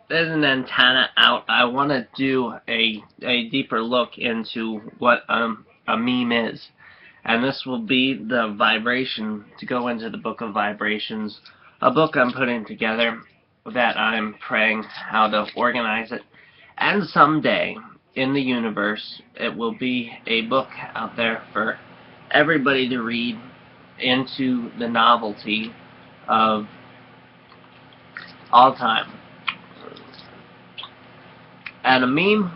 there's an antenna out. I want to do a deeper look into what a meme is. And this will be the vibration to go into the book of vibrations, a book I'm putting together that I'm praying how to organize it. And someday in the universe, it will be a book out there for everybody to read into the novelty of all time. And a meme,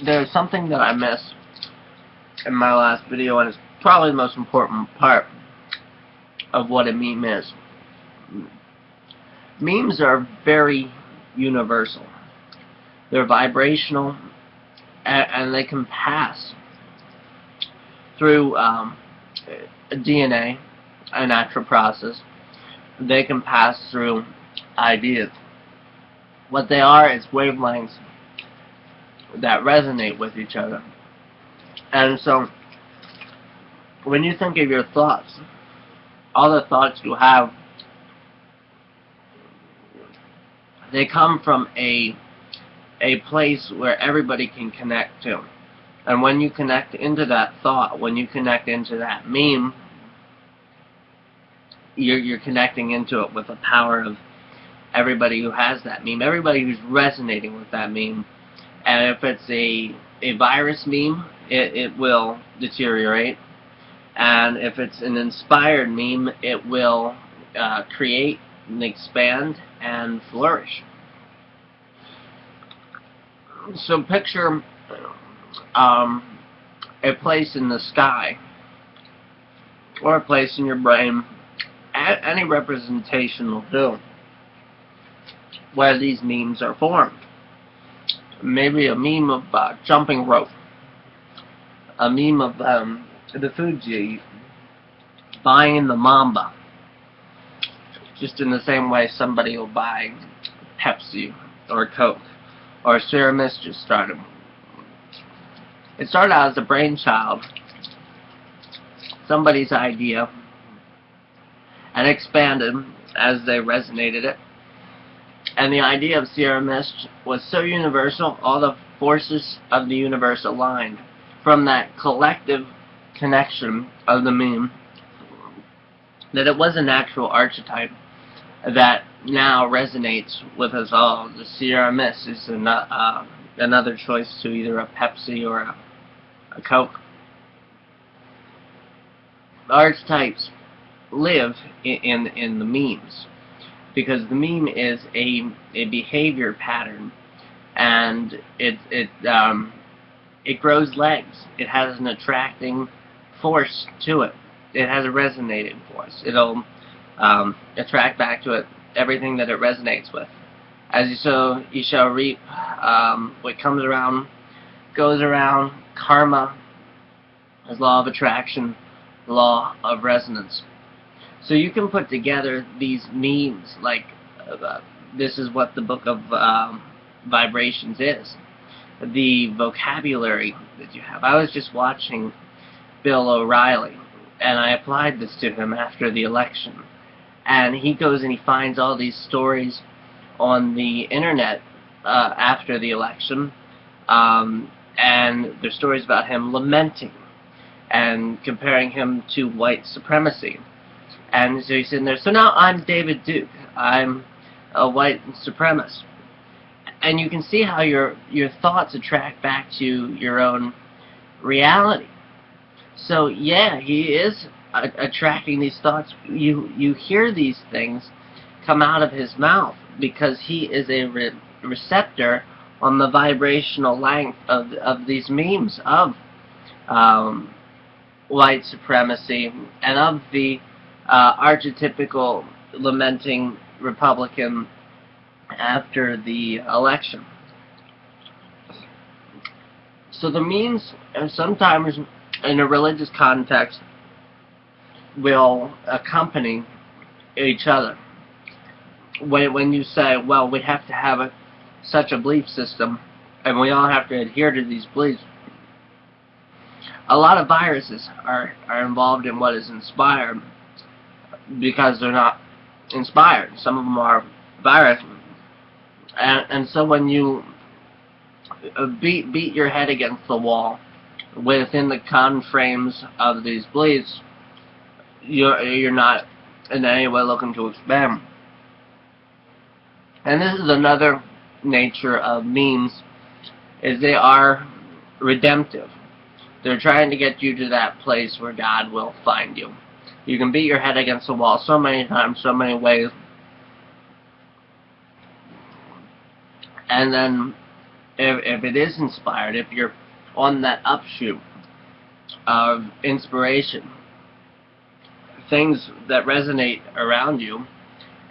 there's something that I missed in my last video, and it's probably the most important part of what a meme is. Memes are very universal. They're vibrational, and they can pass through DNA, a natural process. They can pass through ideas. What they are is wavelengths that resonate with each other. And so, when you think of your thoughts, all the thoughts you have, they come from a place where everybody can connect to. And when you connect into that thought, when you connect into that meme, you're connecting into it with the power of everybody who has that meme, everybody who's resonating with that meme. And if it's a virus meme, it will deteriorate. And if it's an inspired meme, it will create and expand and flourish. So picture a place in the sky, or a place in your brain, any representation will do, where these memes are formed. Maybe a meme of jumping rope, a meme of the foods you eat, buying the Mamba, just in the same way somebody will buy Pepsi or Coke, or Sierra Mist just started. It started out as a brainchild, somebody's idea, and expanded as they resonated it. And the idea of Sierra Mist was so universal, all the forces of the universe aligned from that collective connection of the meme, that it was an actual archetype that now resonates with us all. The Sierra Mist is another choice to either a Pepsi or a Coke. The archetypes live in the memes, because the meme is a behavior pattern, and it grows legs. It has an attracting force to it. It has a resonating force. It'll attract back to it everything that it resonates with. As you sow, you shall reap. What comes around goes around. Karma is law of attraction, law of resonance. So you can put together these memes like this is what the book of vibrations is. The vocabulary that you have. I was just watching Bill O'Reilly, and I applied this to him after the election. And he goes and he finds all these stories on the internet after the election, and there's stories about him lamenting and comparing him to white supremacy. And so he's sitting there, so now I'm David Duke, I'm a white supremacist. And you can see how your thoughts attract back to your own reality. So yeah, he is attracting these thoughts. You hear these things come out of his mouth because he is a receptor on the vibrational length of these memes of white supremacy and of the archetypical lamenting Republican after the election. So the memes, sometimes in a religious context, will accompany each other. When you say, well, we have to have such a belief system, and we all have to adhere to these beliefs, a lot of viruses are involved in what is inspired because they're not inspired. Some of them are virus. And so when you beat your head against the wall within the conframes of these beliefs, you're not in any way looking to expand. And this is another nature of memes, is they are redemptive. They're trying to get you to that place where God will find you. You can beat your head against the wall so many times, so many ways, and then if it is inspired, if you're on that upshoot of inspiration, things that resonate around you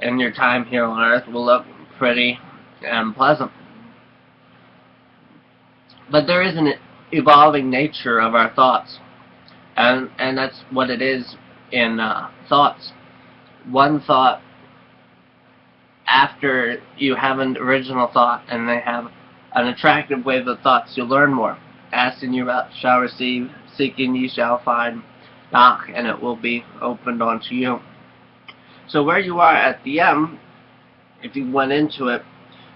in your time here on earth will look pretty and pleasant. But there is an evolving nature of our thoughts, and that's what it is in thoughts. One thought, after you have an original thought and they have an attractive wave of thoughts, you learn more. Ask and you shall receive, seek and you shall find, knock and it will be opened unto you. So where you are at the end, if you went into it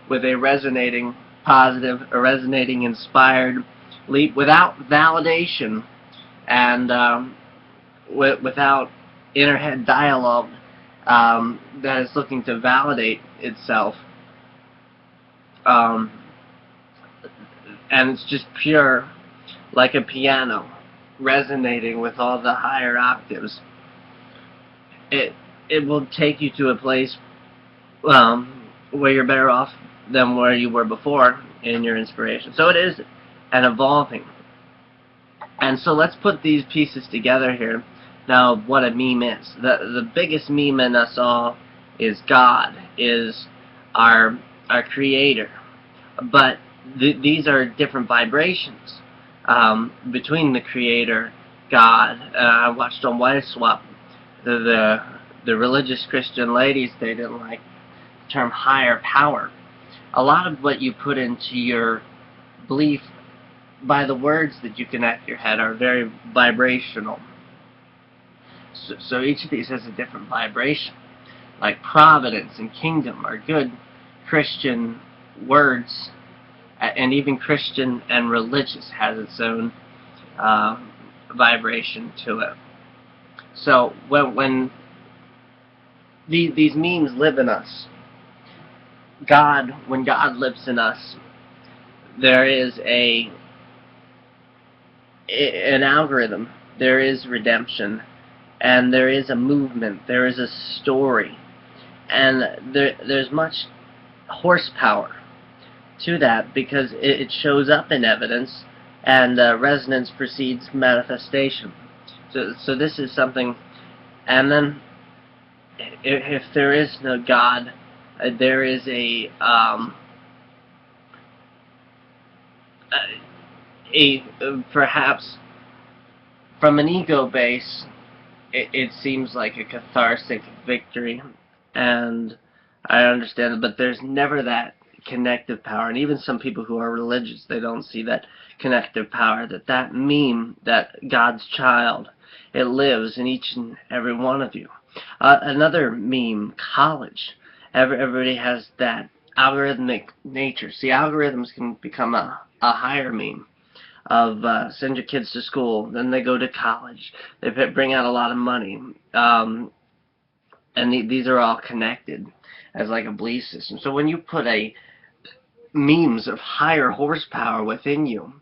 with a resonating positive, a resonating inspired leap without validation and without inner head dialogue that is looking to validate itself, and it's just pure, like a piano, resonating with all the higher octaves, it will take you to a place where you're better off than where you were before in your inspiration. So it is an evolving. And so let's put these pieces together here. Now, what a meme is. The biggest meme in us all is God, is our creator. But these are different vibrations between the creator, God. I watched on Wife Swap, the religious Christian ladies, they didn't like the term higher power. A lot of what you put into your belief by the words that you connect your head are very vibrational. So each of these has a different vibration. Like providence and kingdom are good Christian words, and even Christian and religious has its own vibration to it. So when these memes live in us, when God lives in us, there is an algorithm, there is redemption, and there is a movement, there is a story, and there's much horsepower to that, because it shows up in evidence, and resonance precedes manifestation. So this is something. And then if there is no God, there is perhaps from an ego base, it seems like a cathartic victory, and I understand it, but there's never that connective power. And even some people who are religious, they don't see that connective power, that meme, that God's child, it lives in each and every one of you. Another meme, college. Everybody has that algorithmic nature. See, algorithms can become a higher meme of send your kids to school, then they go to college, they bring out a lot of money, and these are all connected as like a belief system. So when you put memes of higher horsepower within you,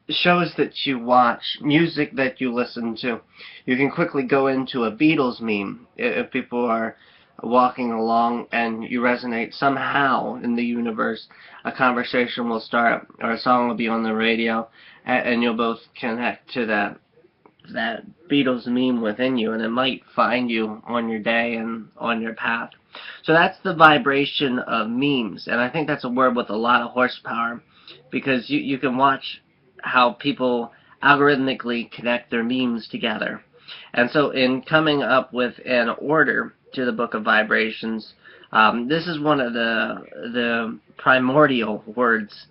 shows that you watch, music that you listen to, you can quickly go into a Beatles meme. If people are walking along and you resonate somehow in the universe, a conversation will start, or a song will be on the radio, and you'll both connect to that Beatles meme within you, and it might find you on your day and on your path. So that's the vibration of memes, and I think that's a word with a lot of horsepower, because you can watch how people algorithmically connect their memes together. And so in coming up with an order to the Book of Vibrations, this is one of the primordial words